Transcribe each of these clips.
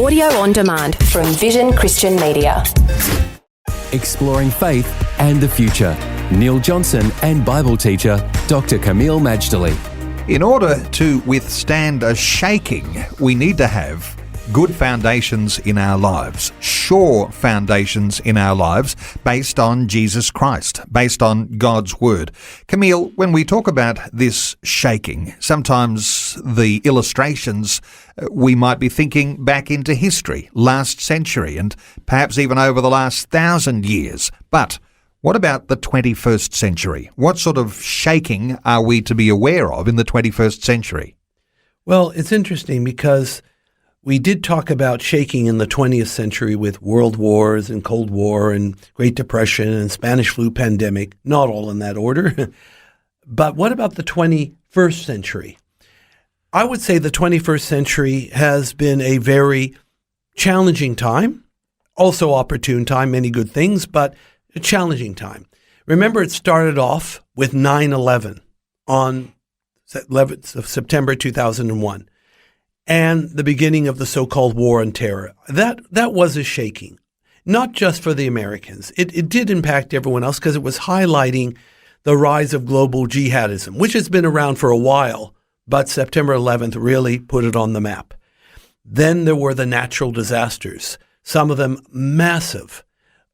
Audio on demand from Vision Christian Media. Exploring faith and the future. Neil Johnson and Bible teacher Dr. Kameel Majdali. In order to withstand a shaking, we need to have good foundations in our lives, sure foundations in our lives based on Jesus Christ, based on God's Word. Kameel, when we talk about this shaking, sometimes the illustrations we might be thinking back into history, last century, and perhaps even over the last 1,000 years. But what about the 21st century? What sort of shaking are we to be aware of in the 21st century? Well, it's interesting because we did talk about shaking in the 20th century with world wars and Cold War and Great Depression and Spanish flu pandemic, not all in that order. But what about the 21st century? I would say the 21st century has been a very challenging time, also opportune time, many good things, but a challenging time. Remember, it started off with 9/11 on 11th of September 2001. And the beginning of the so-called war on terror. That was a shaking, not just for the Americans. It did impact everyone else because it was highlighting the rise of global jihadism, which has been around for a while, but September 11th really put it on the map. Then there were the natural disasters, some of them massive,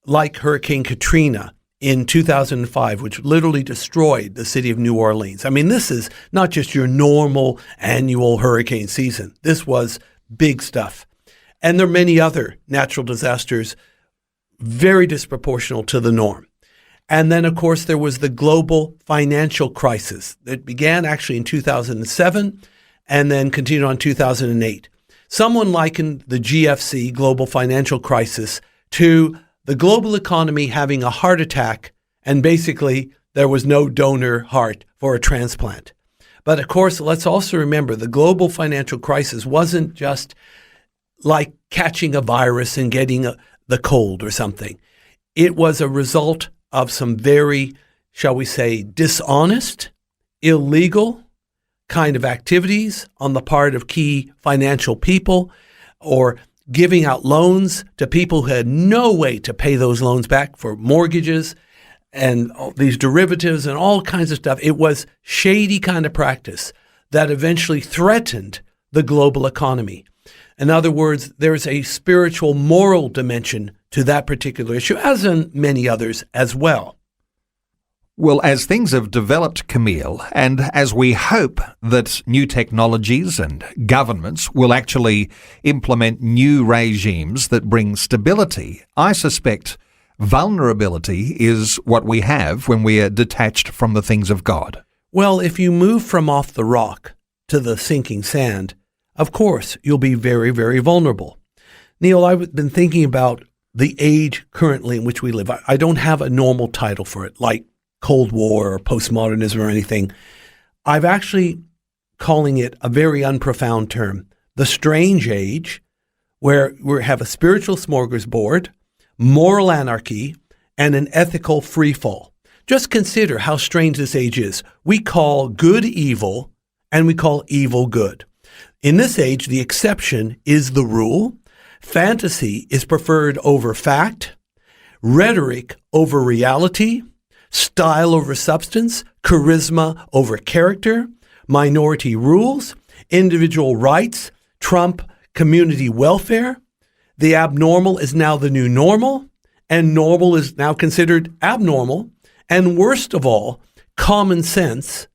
like Hurricane Katrina in 2005, which literally destroyed the city of New Orleans. I mean, this is not just your normal annual hurricane season. This was big stuff. And there are many other natural disasters, very disproportional to the norm. And then, of course, there was the global financial crisis that began actually in 2007 and then continued on 2008. Someone likened the GFC, global financial crisis, to the global economy having a heart attack, and basically there was no donor heart for a transplant. But of course, let's also remember the global financial crisis wasn't just like catching a virus and getting the cold or something. It was a result of some very, shall we say, dishonest, illegal kind of activities on the part of key financial people, or giving out loans to people who had no way to pay those loans back for mortgages and these derivatives and all kinds of stuff. It was shady kind of practice that eventually threatened the global economy. In other words, there's a spiritual, moral dimension to that particular issue, as in many others as well. Well, as things have developed, Kameel, and as we hope that new technologies and governments will actually implement new regimes that bring stability, I suspect vulnerability is what we have when we are detached from the things of God. Well, if you move from off the rock to the sinking sand, of course, you'll be very, very vulnerable. Neil, I've been thinking about the age currently in which we live. I don't have a normal title for it, like Cold War or postmodernism or anything. I've actually calling it a very unprofound term, the strange age, where we have a spiritual smorgasbord, moral anarchy, and an ethical freefall. Just consider how strange this age is. We call good evil and we call evil good. In this age, the exception is the rule. Fantasy is preferred over fact, rhetoric over reality, style over substance, charisma over character, minority rules, individual rights trump community welfare. The abnormal is now the new normal, and normal is now considered abnormal. And worst of all, common sense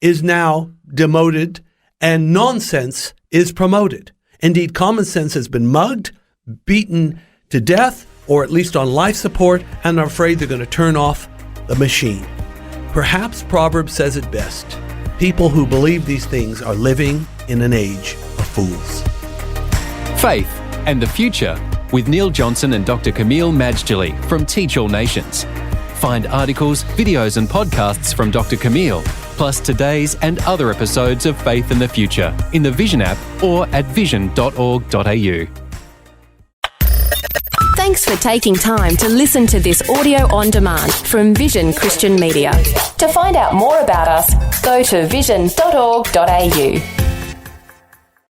is now demoted and nonsense is promoted. Indeed, common sense has been mugged, beaten to death, or at least on life support, and I'm afraid they're going to turn off the machine. Perhaps Proverbs says it best. People who believe these things are living in an age of fools. Faith and the Future with Neil Johnson and Dr. Kameel Majdali from Teach All Nations. Find articles, videos and podcasts from Dr. Kameel, plus today's and other episodes of Faith and the Future in the Vision app or at vision.org.au. Thanks for taking time to listen to this audio on demand from Vision Christian Media. To find out more about us, go to vision.org.au.